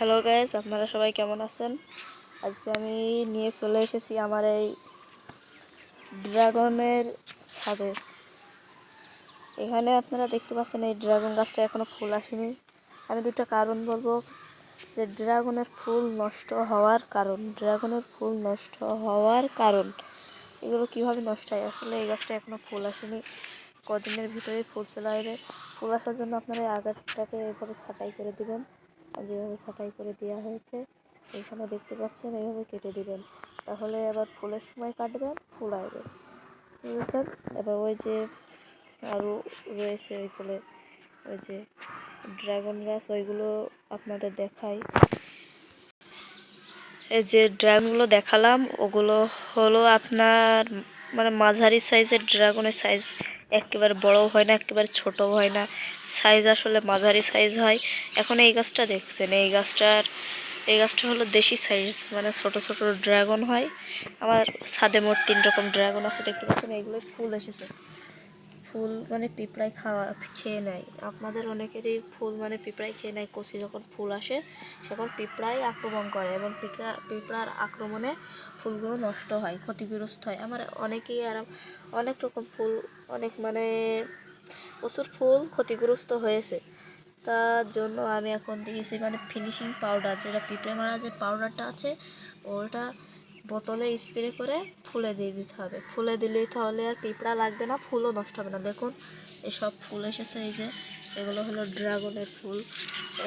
Hello guys, আপনারা সবাই কেমন আছেন? আজকে আমি নিয়ে চলে এসেছি আমার এই ড্রাগনের ছাদে। এখানে আপনারা দেখতে পাচ্ছেন এই ড্রাগন গাছটা এখনো ফুল আসেনি। আমি দুটো কারণ বলবো যে ড্রাগনের ফুল নষ্ট হওয়ার কারণ এগুলো কিভাবে নষ্ট হয়। আসলে এই গাছটা এখনো ফুল আসেনি, কদিনের ভিতরেই ফুল চলে আসবে। ফুল আসার জন্য আপনারা এই আগাটাকে এইভাবে ছাঁটাই করে দিবেন, যেভাবে ছাঁটাই করে দেওয়া হয়েছে এখানে দেখতে পাচ্ছেন, এইভাবে কেটে দিবেন। তাহলে আবার ফুলের সময় কাটবেন, ফুল আসবে, বুঝেছেন? এবার ওই যে আরও রয়েছে ওই ফুলে, ওই যে ড্রাগন গাছ, ওইগুলো আপনাদের দেখাই। এই যে ড্রাগনগুলো দেখালাম, ওগুলো হলো আপনার মাঝারি সাইজের ড্রাগনের সাইজ। একেবারে বড়ও হয় না, একেবারে ছোটও হয় না, সাইজ আসলে মাঝারি সাইজ হয়। এখন এই গাছটা দেখছেন, এই গাছটা হলো দেশি সাইজ, ছোট ছোট ড্রাগন হয়। আমার ছাদে মোট 3 রকম ড্রাগন আছে, দেখতে পাচ্ছেন। এইগুলোই ফুল এসেছে। ফুল পিঁপড়ায় খেয়ে নেয়। আপনাদের অনেকেরই ফুল পিঁপড়ায় খেয়ে নেয়। কচি যখন ফুল আসে তখন পিঁপড়ায় আক্রমণ করে এবং পিঁপড়ার আক্রমণে ফুলগুলো নষ্ট হয়, ক্ষতিগ্রস্ত হয়। আমার অনেকেই আর অনেক রকম ফুল, অনেক প্রচুর ফুল ক্ষতিগ্রস্ত হয়েছে। তার জন্য আমি এখন দিয়েছি ফিনিশিং পাউডার, যেটা পিঁপড়ে মারা যে পাউডারটা আছে ওটা বোতলে স্প্রে করে ফুলে দিয়ে দিতে হবে। ফুলে দিলেই তাহলে আর পিঁপড়া লাগবে না, ফুলও নষ্ট হবে না। দেখুন এসব ফুল এসেছে, এই যে এগুলো হলো ড্রাগনের ফুল।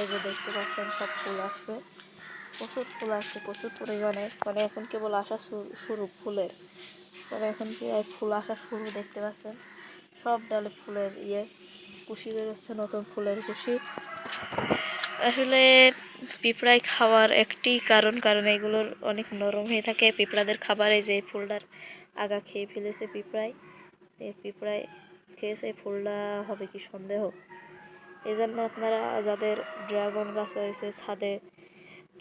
এই যে দেখতে পাচ্ছেন সব ফুল আসবে, প্রচুর ফুল আসছে, প্রচুর পরিমাণে। এখন কেবল আসা শুরু ফুলের, এখন কি ফুল আসা শুরু, দেখতে পাচ্ছেন সব ডালে ফুলের কুশি বেরোচ্ছে, নতুন ফুলের কুশি। আসলে পিঁপড়ায় খাওয়ার একটি কারণ এগুলোর অনেক নরম হয়ে থাকে পিঁপড়াদের খাবার। এই যে ফুলটার আগা খেয়ে ফেলেছে পিঁপড়ায়, এই পিঁপড়ায় খেয়েছে ফুলটা, হবে কি সন্দেহ? এই জন্য আপনারা যাদের ড্রাগন গাছ রয়েছে ছাদে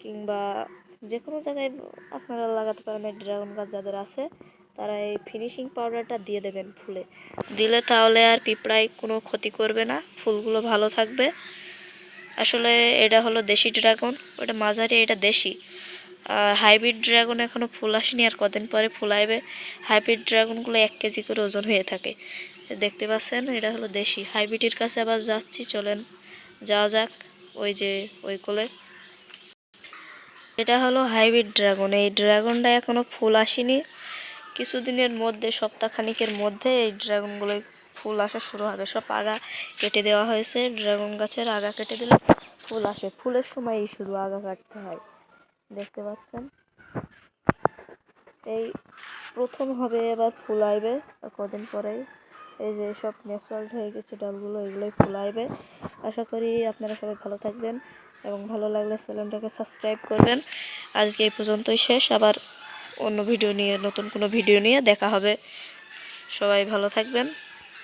কিংবা যে কোনো জায়গায় আপনারা লাগাতে পারেন, এই ড্রাগন গাছ যাদের আছে তারা এই ফিনিশিং পাউডারটা দিয়ে দেবেন ফুলে। দিলে তাহলে আর পিঁপড়ায় কোনো ক্ষতি করবে না, ফুলগুলো ভালো থাকবে। আসলে এটা হলো দেশি ড্রাগন, ওটা মাঝারি, এটা দেশি। আর হাইব্রিড ড্রাগন এখনও ফুল আসেনি, আর কদিন পরে ফুল আসবে। হাইব্রিড ড্রাগনগুলো 1 কেজি করে ওজন হয়ে থাকে, দেখতে পাচ্ছেন। এটা হলো দেশি। হাইব্রিডের কাছে আবার যাচ্ছি, চলেন যাওয়া যাক। ওই যে ওই কোলে, এটা হলো হাইব্রিড ড্রাগন। এই ড্রাগনটা এখনও ফুল আসেনি, কিছুদিনের মধ্যে, সপ্তাহখানিকের মধ্যে এই ড্রাগনগুলো ফুল আসা শুরু হবে। সব আগা কেটে দেওয়া হয়েছে, ড্রাগন গাছের আগা কেটে দিলে ফুল আসে। ফুলের সময়ই শুধু আগা কাটতে হয়, দেখতে পাচ্ছেন। এই প্রথম হবে, এবার ফুল আসবে কদিন পরেই। এই যে সব ন্যাচারাল হয়ে গেছে ডালগুলো, এগুলোই ফুল আসবে। আশা করি আপনারা সবাই ভালো থাকবেন এবং ভালো লাগলে চ্যানেলটাকে সাবস্ক্রাইব করবেন। আজকে এই পর্যন্তই শেষ, আবার অন্য ভিডিও নিয়ে, নতুন কোনো ভিডিও নিয়ে দেখা হবে। সবাই ভালো থাকবেন।